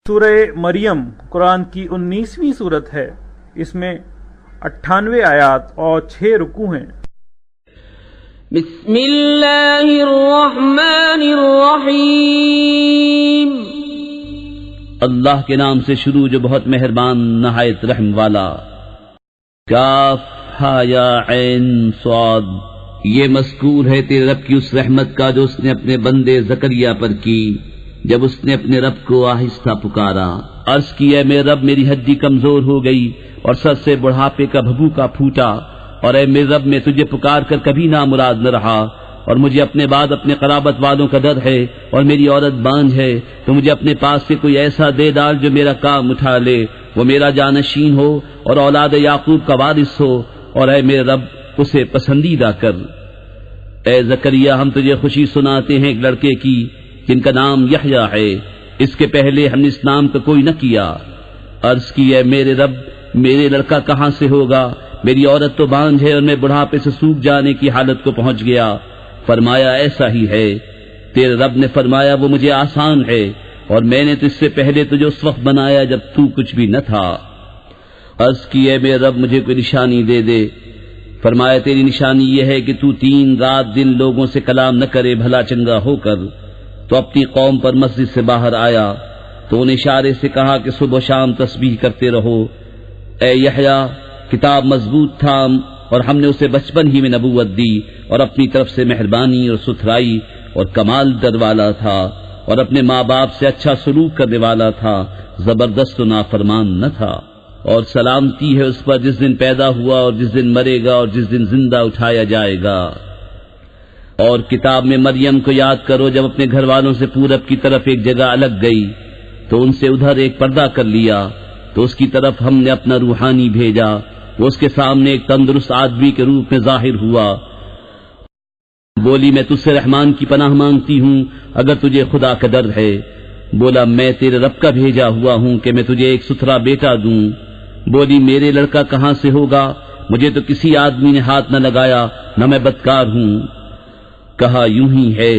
سورہ مریم قرآن کی 19ویں سورت ہے۔ اس میں 98 آیات اور 6 رکوع ہیں۔ بسم اللہ الرحمن الرحیم۔ اللہ کے نام سے شروع جو بہت مہربان نہایت رحم والا۔ کاف ہا یا عین صاد۔ یہ مذکور ہے تیرے رب کی اس رحمت کا جو اس نے اپنے بندے زکریا پر کی جب اس نے اپنے رب کو آہستہ پکارا۔ عرض کی اے میرے رب میری ہڈی کمزور ہو گئی اور سر سے بڑھاپے کا بھبوکا پھوٹا، اور اے میرے رب میں تجھے پکار کر کبھی نامراد نہ رہا، اور مجھے اپنے بعد اپنے قرابت والوں کا ڈر ہے، اور میری عورت بانجھ ہے، تو مجھے اپنے پاس سے کوئی ایسا دے ڈال جو میرا کام اٹھا لے، وہ میرا جانشین ہو اور اولاد یعقوب کا وارث ہو، اور اے میرے رب اسے پسندیدہ کر۔ اے زکریا ہم تجھے خوشی سناتے ہیں ایک لڑکے کی جن کا نام یحییٰ ہے، اس کے پہلے ہم نے اس نام کا کوئی نہ کیا۔ عرض کی اے میرے رب میرے لڑکا کہاں سے ہوگا، میری عورت تو بانجھ ہے اور میں بڑھاپے سے سوکھ جانے کی حالت کو پہنچ گیا۔ فرمایا ایسا ہی ہے۔ تیرے رب نے فرمایا وہ مجھے آسان ہے، اور میں نے تو اس سے پہلے تجھے اس وقت بنایا جب تو کچھ بھی نہ تھا۔ عرض کی اے میرے رب مجھے کوئی نشانی دے دے۔ فرمایا تیری نشانی یہ ہے کہ تو 3 رات دن لوگوں سے کلام نہ کرے بھلا چنگا ہو کر۔ تو اپنی قوم پر مسجد سے باہر آیا تو ان اشارے سے کہا کہ صبح و شام تسبیح کرتے رہو۔ اے یحییٰ کتاب مضبوط تھام، اور ہم نے اسے بچپن ہی میں نبوت دی، اور اپنی طرف سے مہربانی اور ستھرائی اور کمال در والا تھا، اور اپنے ماں باپ سے اچھا سلوک کرنے والا تھا، زبردست و نافرمان نہ تھا۔ اور سلامتی ہے اس پر جس دن پیدا ہوا اور جس دن مرے گا اور جس دن زندہ اٹھایا جائے گا۔ اور کتاب میں مریم کو یاد کرو جب اپنے گھر والوں سے پورب کی طرف ایک جگہ الگ گئی تو ان سے ادھر ایک پردہ کر لیا، تو اس کی طرف ہم نے اپنا روحانی بھیجا، وہ اس کے سامنے ایک تندرست آدمی کے روپ میں ظاہر ہوا۔ بولی میں تجھ سے رحمان کی پناہ مانگتی ہوں اگر تجھے خدا کا ڈر ہے۔ بولا میں تیرے رب کا بھیجا ہوا ہوں کہ میں تجھے ایک ستھرا بیٹا دوں۔ بولی میرے لڑکا کہاں سے ہوگا، مجھے تو کسی آدمی نے ہاتھ نہ لگایا، نہ میں بدکار ہوں۔ کہا یوں ہی ہے،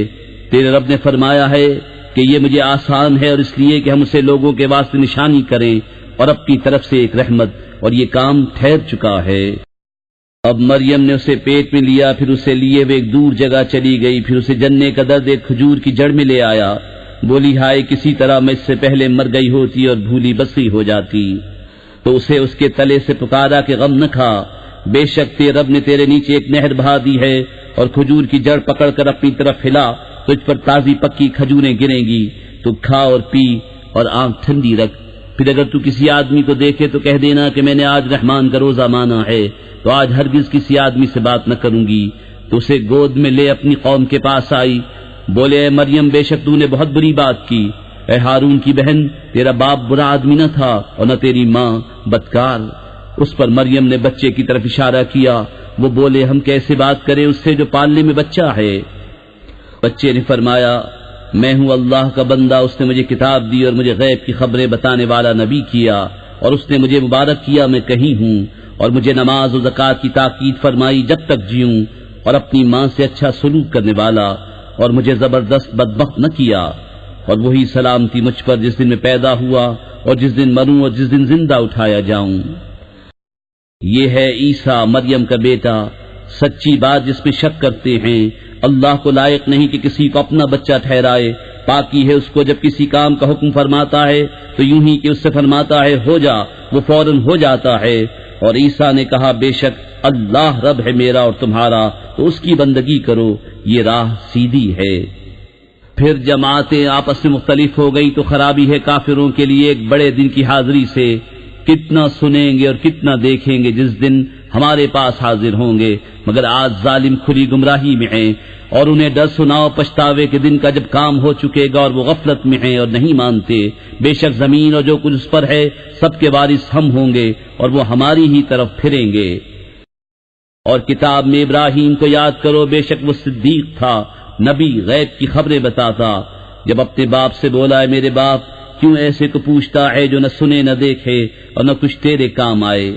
تیرے رب نے فرمایا ہے کہ یہ مجھے آسان ہے، اور اس لیے کہ ہم اسے لوگوں کے واسطے نشانی کریں اور اپنی طرف سے ایک رحمت، اور یہ کام ٹھہر چکا ہے۔ اب مریم نے اسے پیٹ میں لیا، پھر اسے لیے وہ ایک دور جگہ چلی گئی، پھر اسے جننے کا درد ایک کھجور کی جڑ میں لے آیا۔ بولی ہائے کسی طرح میں اس سے پہلے مر گئی ہوتی اور بھولی بسی ہو جاتی۔ تو اسے اس کے تلے سے پکارا کہ غم نہ کھا، بے شک تیرے رب نے تیرے نیچے ایک نہر بہا دی ہے، اور کھجور کی جڑ پکڑ کر اپنی طرف ہلا، تجھ پر تازی پکی کھجوریں گریں گی، تو کھا اور پی اور آنکھ ٹھنڈی رکھ۔ پھر اگر تو کسی آدمی کو دیکھے تو کہہ دینا کہ میں نے آج رحمان کا روزہ مانا ہے، تو آج ہرگز کسی آدمی سے بات نہ کروں گی۔ تو اسے گود میں لے اپنی قوم کے پاس آئی۔ بولے اے مریم بے شک تو نے بہت بری بات کی۔ اے ہارون کی بہن تیرا باپ برا آدمی نہ تھا، اور نہ تیری ماں بدکار۔ اس پر مریم نے بچے کی طرف اشارہ کیا۔ وہ بولے ہم کیسے بات کریں اس سے جو پالنے میں بچہ ہے؟ بچے نے فرمایا میں ہوں اللہ کا بندہ، اس نے مجھے کتاب دی اور مجھے غیب کی خبریں بتانے والا نبی کیا، اور اس نے مجھے مبارک کیا میں کہیں ہوں، اور مجھے نماز و زکوٰۃ کی تاکید فرمائی جب تک جیوں، اور اپنی ماں سے اچھا سلوک کرنے والا، اور مجھے زبردست بدبخت نہ کیا، اور وہی سلامتی مجھ پر جس دن میں پیدا ہوا اور جس دن مروں اور جس دن زندہ اٹھایا جاؤں۔ یہ ہے عیسیٰ مریم کا بیٹا، سچی بات جس میں شک کرتے ہیں۔ اللہ کو لائق نہیں کہ کسی کو اپنا بچہ ٹھہرائے، پاکی ہے اس کو جب کسی کام کا حکم فرماتا ہے تو یوں ہی کہ اس سے فرماتا ہے ہو جا، وہ فوراً ہو جاتا ہے۔ اور عیسیٰ نے کہا بے شک اللہ رب ہے میرا اور تمہارا، تو اس کی بندگی کرو، یہ راہ سیدھی ہے۔ پھر جماعتیں آپس میں مختلف ہو گئی تو خرابی ہے کافروں کے لیے ایک بڑے دن کی حاضری سے۔ کتنا سنیں گے اور کتنا دیکھیں گے جس دن ہمارے پاس حاضر ہوں گے، مگر آج ظالم کھلی گمراہی میں ہیں۔ اور انہیں ڈر سناؤ پچھتاوے کے دن کا جب کام ہو چکے گا اور وہ غفلت میں ہیں اور نہیں مانتے۔ بے شک زمین اور جو کچھ اس پر ہے سب کے وارث ہم ہوں گے، اور وہ ہماری ہی طرف پھریں گے۔ اور کتاب میں ابراہیم کو یاد کرو، بے شک وہ صدیق تھا، نبی، غیب کی خبریں بتاتا۔ جب اپنے باپ سے بولا ہے میرے باپ کیوں ایسے کو پوچھتا ہے جو نہ سنے نہ دیکھے اور نہ کچھ تیرے کام آئے؟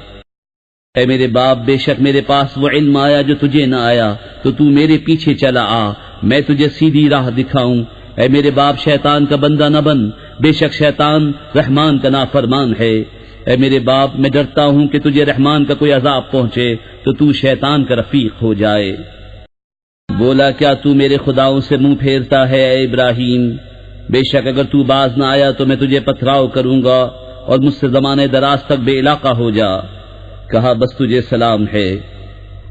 اے میرے باپ بے شک میرے پاس وہ علم آیا جو تجھے نہ آیا، تو تو میرے پیچھے چلا آ، میں تجھے سیدھی راہ دکھاؤں۔ اے میرے باپ شیطان کا بندہ نہ بن، بے شک شیطان رحمان کا نافرمان ہے۔ اے میرے باپ، میں ڈرتا ہوں کہ تجھے رحمان کا کوئی عذاب پہنچے تو تو شیطان کا رفیق ہو جائے۔ بولا کیا تو میرے خداؤں سے منہ پھیرتا ہے اے ابراہیم؟ بے شک اگر تو باز نہ آیا تو میں تجھے پتھراؤ کروں گا اور مجھ سے زمانے دراز تک بے علاقہ ہو جا۔ کہا بس تجھے سلام ہے،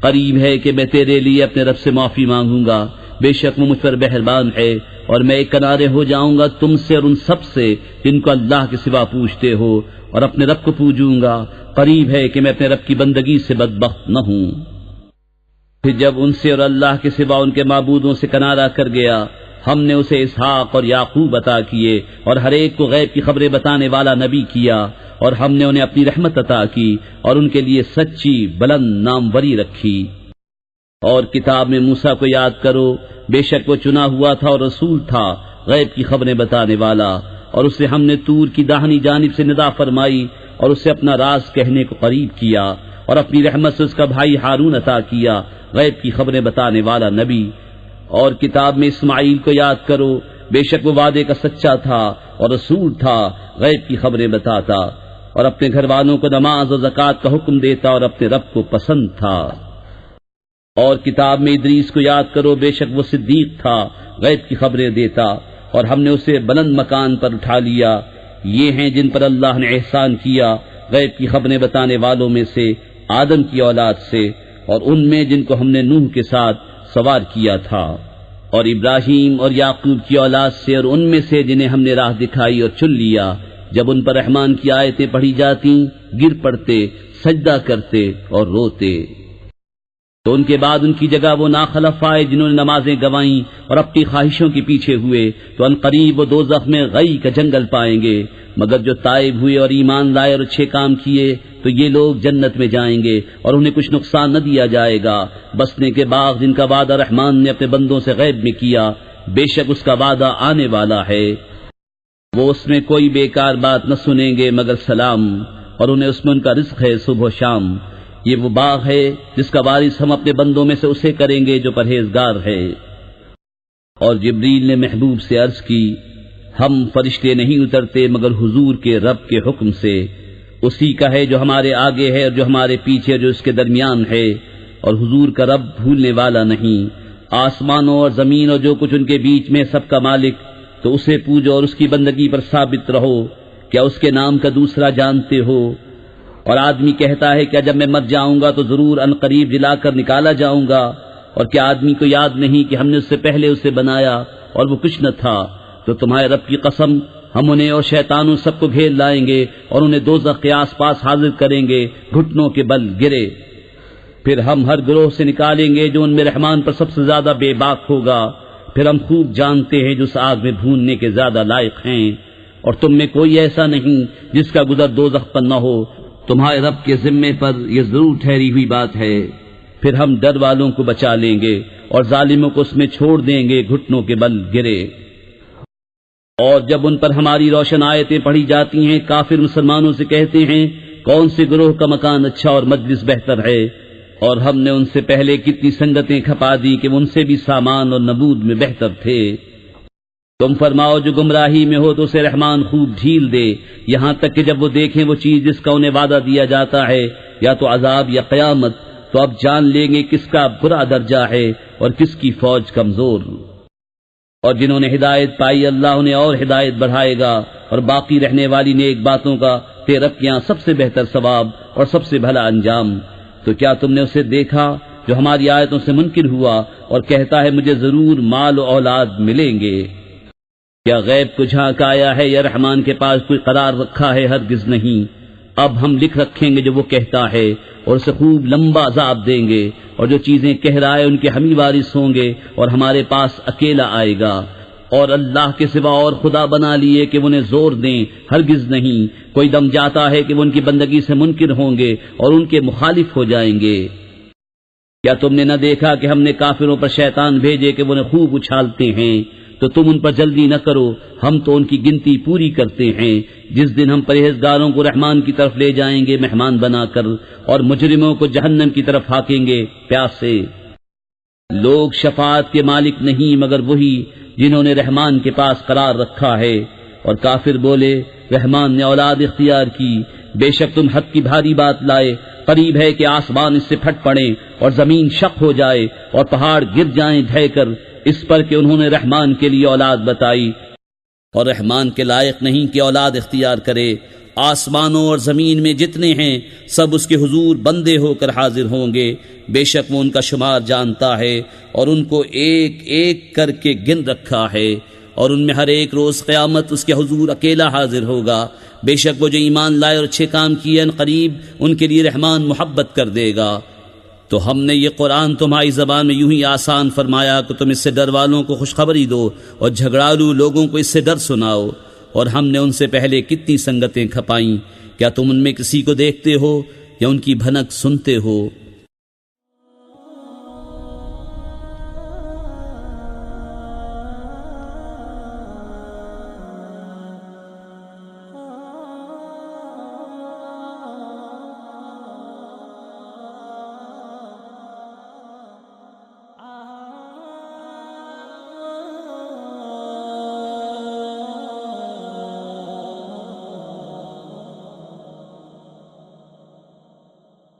قریب ہے کہ میں تیرے لیے اپنے رب سے معافی مانگوں گا، بے شک وہ مجھ پر مہربان ہے، اور میں ایک کنارے ہو جاؤں گا تم سے اور ان سب سے جن کو اللہ کے سوا پوجتے ہو، اور اپنے رب کو پوجوں گا۔ قریب ہے کہ میں اپنے رب کی بندگی سے بدبخت نہ ہوں۔ پھر جب ان سے اور اللہ کے سوا ان کے معبودوں سے کنارہ کر گیا، ہم نے اسے اسحاق اور یعقوب عطا کیے اور ہر ایک کو غیب کی خبریں بتانے والا نبی کیا، اور ہم نے انہیں اپنی رحمت عطا کی اور ان کے لیے سچی بلند ناموری رکھی۔ اور کتاب میں موسیٰ کو یاد کرو، بے شک وہ چنا ہوا تھا اور رسول تھا، غیب کی خبریں بتانے والا، اور اسے ہم نے طور کی داہنی جانب سے ندا فرمائی اور اسے اپنا راز کہنے کو قریب کیا، اور اپنی رحمت سے اس کا بھائی ہارون عطا کیا، غیب کی خبریں بتانے والا نبی۔ اور کتاب میں اسماعیل کو یاد کرو، بے شک وہ وعدے کا سچا تھا اور رسول تھا، غیب کی خبریں بتاتا، اور اپنے گھر والوں کو نماز اور زکوٰۃ کا حکم دیتا اور اپنے رب کو پسند تھا۔ اور کتاب میں ادریس کو یاد کرو، بے شک وہ صدیق تھا، غیب کی خبریں دیتا، اور ہم نے اسے بلند مکان پر اٹھا لیا۔ یہ ہیں جن پر اللہ نے احسان کیا، غیب کی خبریں بتانے والوں میں سے آدم کی اولاد سے، اور ان میں جن کو ہم نے نوح کے ساتھ سوار کیا تھا، اور ابراہیم اور یعقوب کی اولاد سے، اور ان میں سے جنہیں ہم نے راہ دکھائی اور چن لیا۔ جب ان پر رحمان کی آیتیں پڑھی جاتی گر پڑتے، سجدہ کرتے اور روتے۔ تو ان کے بعد ان کی جگہ وہ ناخلف آئے جنہوں نے نمازیں گوائیں اور اپنی خواہشوں کے پیچھے ہوئے، تو ان قریب وہ دوزخ میں غی کا جنگل پائیں گے۔ مگر جو تائب ہوئے اور ایمان لائے اور اچھے کام کیے تو یہ لوگ جنت میں جائیں گے اور انہیں کچھ نقصان نہ دیا جائے گا۔ بسنے کے باغ جن کا وعدہ رحمان نے اپنے بندوں سے غیب میں کیا، بے شک اس کا وعدہ آنے والا ہے۔ وہ اس میں کوئی بیکار بات نہ سنیں گے مگر سلام، اور انہیں اس میں ان کا رزق ہے صبح و شام۔ یہ وہ باغ ہے جس کا وارث ہم اپنے بندوں میں سے اسے کریں گے جو پرہیزگار ہے۔ اور جبریل نے محبوب سے عرض کی، ہم فرشتے نہیں اترتے مگر حضور کے رب کے حکم سے، اسی کا ہے جو ہمارے آگے ہے اور جو ہمارے پیچھے اور جو اس کے درمیان ہے، اور حضور کا رب بھولنے والا نہیں۔ آسمانوں اور زمین اور جو کچھ ان کے بیچ میں سب کا مالک، تو اسے پوجو اور اس کی بندگی پر ثابت رہو۔ کیا اس کے نام کا دوسرا جانتے ہو؟ اور آدمی کہتا ہے کہ جب میں مر جاؤں گا تو ضرور ان قریب جلا کر نکالا جاؤں گا، اور کیا آدمی کو یاد نہیں کہ ہم نے اس سے پہلے اسے بنایا اور وہ کچھ نہ تھا؟ تو تمہارے رب کی قسم، ہم انہیں اور شیطانوں سب کو گھیر لائیں گے اور انہیں دوزخ کے آس پاس حاضر کریں گے، گھٹنوں کے بل گرے۔ پھر ہم ہر گروہ سے نکالیں گے جو ان میں رحمان پر سب سے زیادہ بے باک ہوگا۔ پھر ہم خوب جانتے ہیں جو اس آگ میں بھوننے کے زیادہ لائق ہیں، اور تم میں کوئی ایسا نہیں جس کا گزر دوزخ پر نہ ہو۔ تمہارے رب کے ذمے پر یہ ضرور ٹھہری ہوئی بات ہے۔ پھر ہم ڈر والوں کو بچا لیں گے اور ظالموں کو اس میں چھوڑ دیں گے، گھٹنوں کے بل گرے۔ اور جب ان پر ہماری روشن آیتیں پڑھی جاتی ہیں، کافر مسلمانوں سے کہتے ہیں کون سے گروہ کا مکان اچھا اور مجلس بہتر ہے، اور ہم نے ان سے پہلے کتنی سنگتیں کھپا دی کہ ان سے بھی سامان اور نبود میں بہتر تھے۔ تم فرماؤ جو گمراہی میں ہو تو اسے رحمان خوب ڈھیل دے، یہاں تک کہ جب وہ دیکھیں وہ چیز جس کا انہیں وعدہ دیا جاتا ہے، یا تو عذاب یا قیامت، تو اب جان لیں گے کس کا برا درجہ ہے اور کس کی فوج کمزور۔ اور جنہوں نے ہدایت پائی اللہ انہیں اور ہدایت بڑھائے گا، اور باقی رہنے والی نیک باتوں کا تیرے رب کے یہاں سب سے بہتر ثواب اور سب سے بھلا انجام۔ تو کیا تم نے اسے دیکھا جو ہماری آیتوں سے منکر ہوا اور کہتا ہے مجھے ضرور مال و اولاد ملیں گے؟ کیا غیب کو جھانک آیا ہے یا رحمان کے پاس کوئی قرار رکھا ہے؟ ہرگز نہیں۔ اب ہم لکھ رکھیں گے جو وہ کہتا ہے، اور اسے خوب لمبا عذاب دیں گے، اور جو چیزیں کہہ رہا ہے ان کے ہم ہی وارث ہوں گے، اور ہمارے پاس اکیلا آئے گا۔ اور اللہ کے سوا اور خدا بنا لیے کہ وہ انہیں زور دیں، ہرگز نہیں۔ کوئی دم جاتا ہے کہ وہ ان کی بندگی سے منکر ہوں گے اور ان کے مخالف ہو جائیں گے۔ کیا تم نے نہ دیکھا کہ ہم نے کافروں پر شیطان بھیجے کہ وہ انہیں خوب اچھالتے ہیں؟ تو تم ان پر جلدی نہ کرو، ہم تو ان کی گنتی پوری کرتے ہیں۔ جس دن ہم پرہیزگاروں کو رحمان کی طرف لے جائیں گے مہمان بنا کر، اور مجرموں کو جہنم کی طرف ہاکیں گے پیاسے۔ لوگ شفاعت کے مالک نہیں مگر وہی جنہوں نے رحمان کے پاس قرار رکھا ہے، اور کافر بولے رحمان نے اولاد اختیار کی، بے شک تم حد کی بھاری بات لائے، قریب ہے کہ آسمان اس سے پھٹ پڑے اور زمین شق ہو جائے اور پہاڑ گر جائیں ڈھہ کر، اس پر کہ انہوں نے رحمان کے لیے اولاد بتائی، اور رحمان کے لائق نہیں کہ اولاد اختیار کرے۔ آسمانوں اور زمین میں جتنے ہیں سب اس کے حضور بندے ہو کر حاضر ہوں گے، بے شک وہ ان کا شمار جانتا ہے اور ان کو ایک ایک کر کے گن رکھا ہے، اور ان میں ہر ایک روز قیامت اس کے حضور اکیلا حاضر ہوگا، بے شک وہ جو ایمان لائے اور اچھے کام کیے ان قریب ان کے لیے رحمان محبت کر دے گا۔ تو ہم نے یہ قرآن تمہاری زبان میں یوں ہی آسان فرمایا کہ تم اس سے ڈر والوں کو خوشخبری دو اور جھگڑالو لوگوں کو اس سے ڈر سناؤ، اور ہم نے ان سے پہلے کتنی سنگتیں کھپائیں، کیا تم ان میں کسی کو دیکھتے ہو یا ان کی بھنک سنتے ہو؟